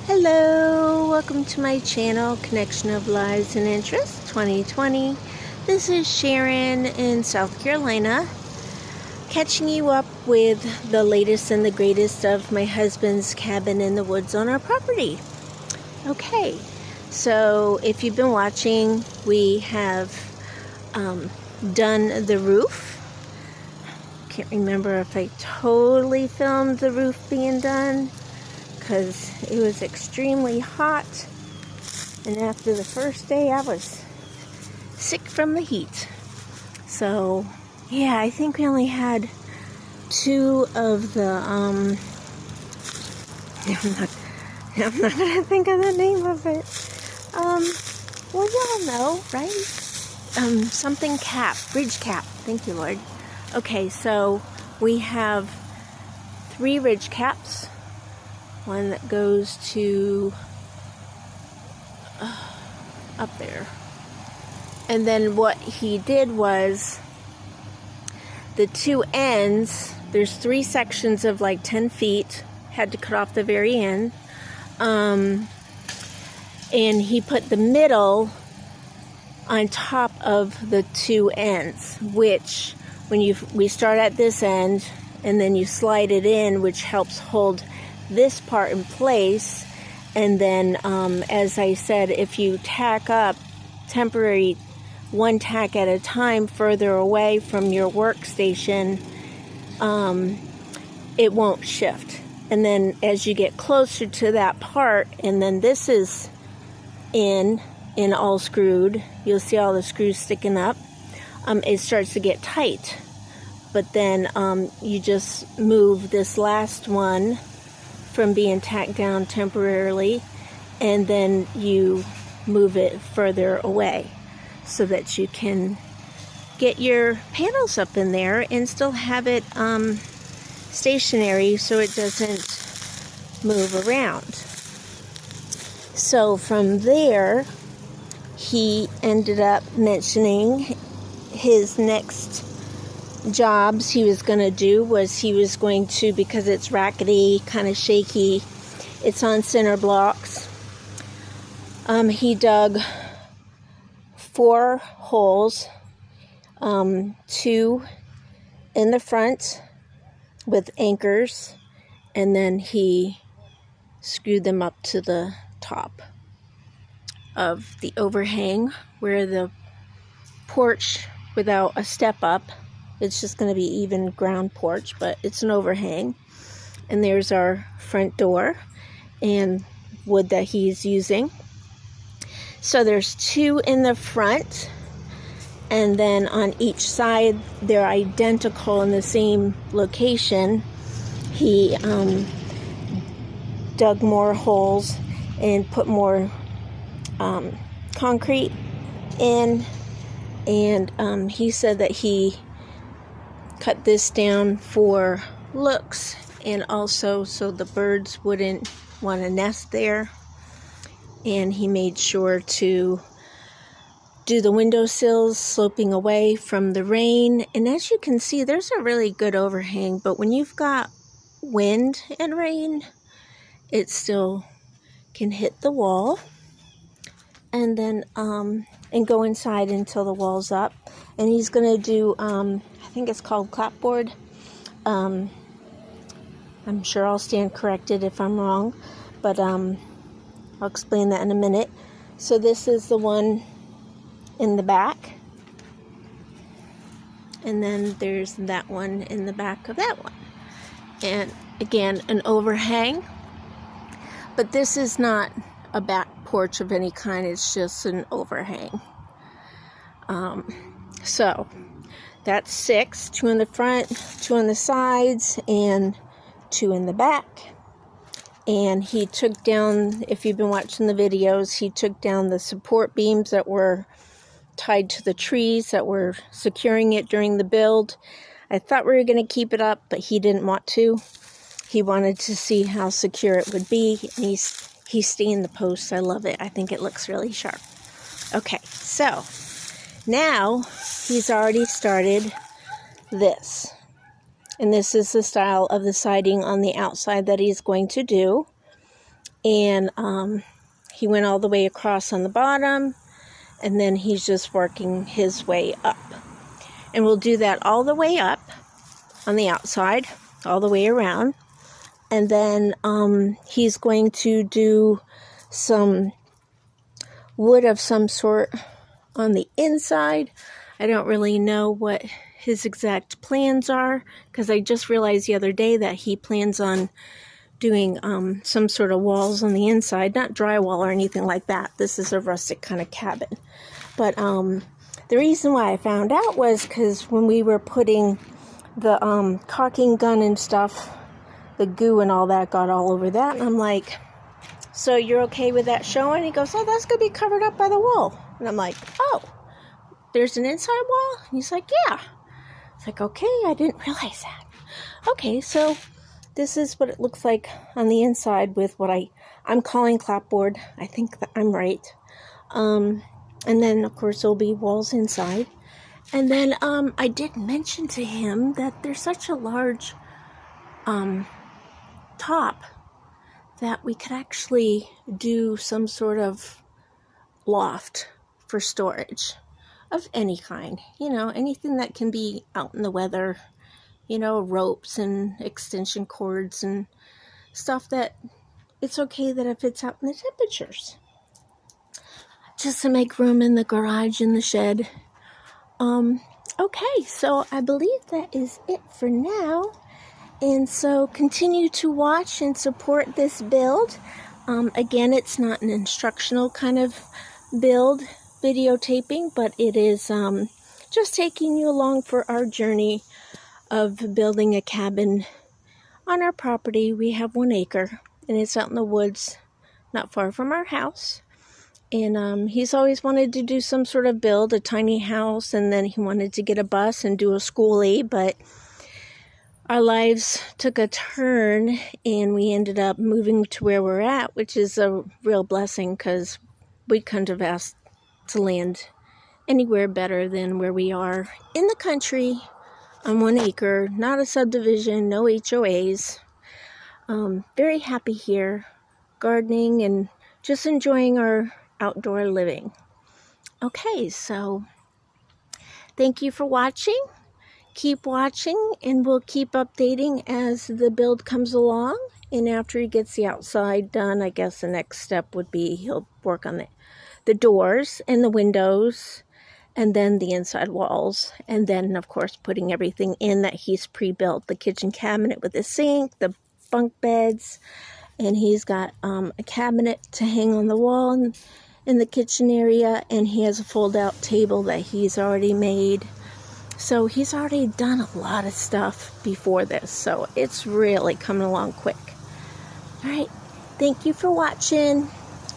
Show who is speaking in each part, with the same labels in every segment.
Speaker 1: Hello, welcome to my channel, Connection of Lives and Interests 2020. This is Sharon in South Carolina, catching you up with the latest and the greatest of my husband's cabin in the woods on our property. Okay, so if you've been watching, we have done the roof. Can't remember if I totally filmed the roof being done, because it was extremely hot, and after the first day I was sick from the heat. So yeah, I think we only had two of the I'm not gonna think of the name of it. Well, y'all know, right? Something cap, ridge cap. Thank you, Lord. Okay, so we have 3 ridge caps. One that goes to up there. And then what he did was the 2 ends, there's 3 sections of like 10 feet, had to cut off the very end. And he put the middle on top of the 2 ends, which when we start at this end and then you slide it in, which helps hold this part in place. And then as I said, if you tack up temporary 1 tack at a time further away from your workstation, it won't shift. And then as you get closer to that part, and then this is in all screwed, you'll see all the screws sticking up, it starts to get tight. But then you just move this last one from being tacked down temporarily, and then you move it further away so that you can get your panels up in there and still have it stationary so it doesn't move around. So from there, he ended up mentioning his next jobs he was going to do was he was going to, because it's rackety, kind of shaky, it's on center blocks, he dug 4 holes, 2 in the front with anchors, and then he screwed them up to the top of the overhang where the porch, without a step up, it's just going to be even ground porch, but it's an overhang. And there's our front door and wood that he's using. So there's 2 in the front, and then on each side they're identical in the same location. He dug more holes and put more concrete in, and he said that he cut this down for looks and also so the birds wouldn't want to nest there. And he made sure to do the windowsills sloping away from the rain. And as you can see, there's a really good overhang, but when you've got wind and rain, it still can hit the wall and then and go inside until the wall's up. And he's going to do I think it's called clapboard. I'm sure I'll stand corrected if I'm wrong, but I'll explain that in a minute. So this is the one in the back, and then there's that one in the back of that one, and again an overhang, but this is not a back porch of any kind, it's just an overhang. So that's 6, 2 in the front, 2 on the sides, and 2 in the back. And he took down, if you've been watching the videos, he took down the support beams that were tied to the trees that were securing it during the build. I thought we were going to keep it up, but he didn't want to. He wanted to see how secure it would be, and he's staying the posts. I love it. I think it looks really sharp. Okay, so now he's already started this. And this is the style of the siding on the outside that he's going to do. and he went all the way across on the bottom, and then he's just working his way up. And we'll do that all the way up on the outside, all the way around. And then he's going to do some wood of some sort on the inside. I don't really know what his exact plans are, because I just realized the other day that he plans on doing some sort of walls on the inside, not drywall or anything like that. This is a rustic kind of cabin. But the reason why I found out was because when we were putting the caulking gun and stuff, the goo and all that got all over that, and I'm like, so you're okay with that showing? He goes, oh, that's going to be covered up by the wall. And I'm like, oh, there's an inside wall? And he's like, yeah. It's like, okay, I didn't realize that. Okay, so this is what it looks like on the inside with what I'm calling clapboard. I think that I'm right. And then, of course, there'll be walls inside. And then I did mention to him that there's such a large top that we could actually do some sort of loft for storage of any kind. You know, anything that can be out in the weather. You know, ropes and extension cords and stuff that it's okay that if it's out in the temperatures. Just to make room in the garage and the shed. Okay, so I believe that is it for now. And so continue to watch and support this build. Again, it's not an instructional kind of build videotaping, but it is just taking you along for our journey of building a cabin on our property. We have 1 acre, and it's out in the woods, not far from our house. And he's always wanted to do some sort of build, a tiny house, and then he wanted to get a bus and do a schoolie, but our lives took a turn, and we ended up moving to where we're at, which is a real blessing, because we couldn't have asked to land anywhere better than where we are in the country, on 1 acre, not a subdivision, no HOAs. Very happy here, gardening and just enjoying our outdoor living. Okay, so thank you for watching. Keep watching, and we'll keep updating as the build comes along. And after he gets the outside done, I guess the next step would be he'll work on the doors and the windows, and then the inside walls, and then, of course, putting everything in that he's pre-built. The kitchen cabinet with the sink, the bunk beds, and he's got a cabinet to hang on the wall in the kitchen area, and he has a fold-out table that he's already made. So he's already done a lot of stuff before this, so it's really coming along quick. All right, thank you for watching.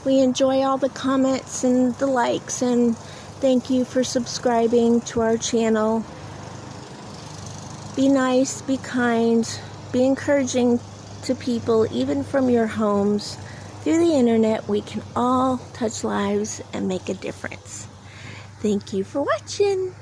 Speaker 1: We enjoy all the comments and the likes, and thank you for subscribing to our channel. Be nice, be kind, be encouraging to people, even from your homes. Through the internet, we can all touch lives and make a difference. Thank you for watching.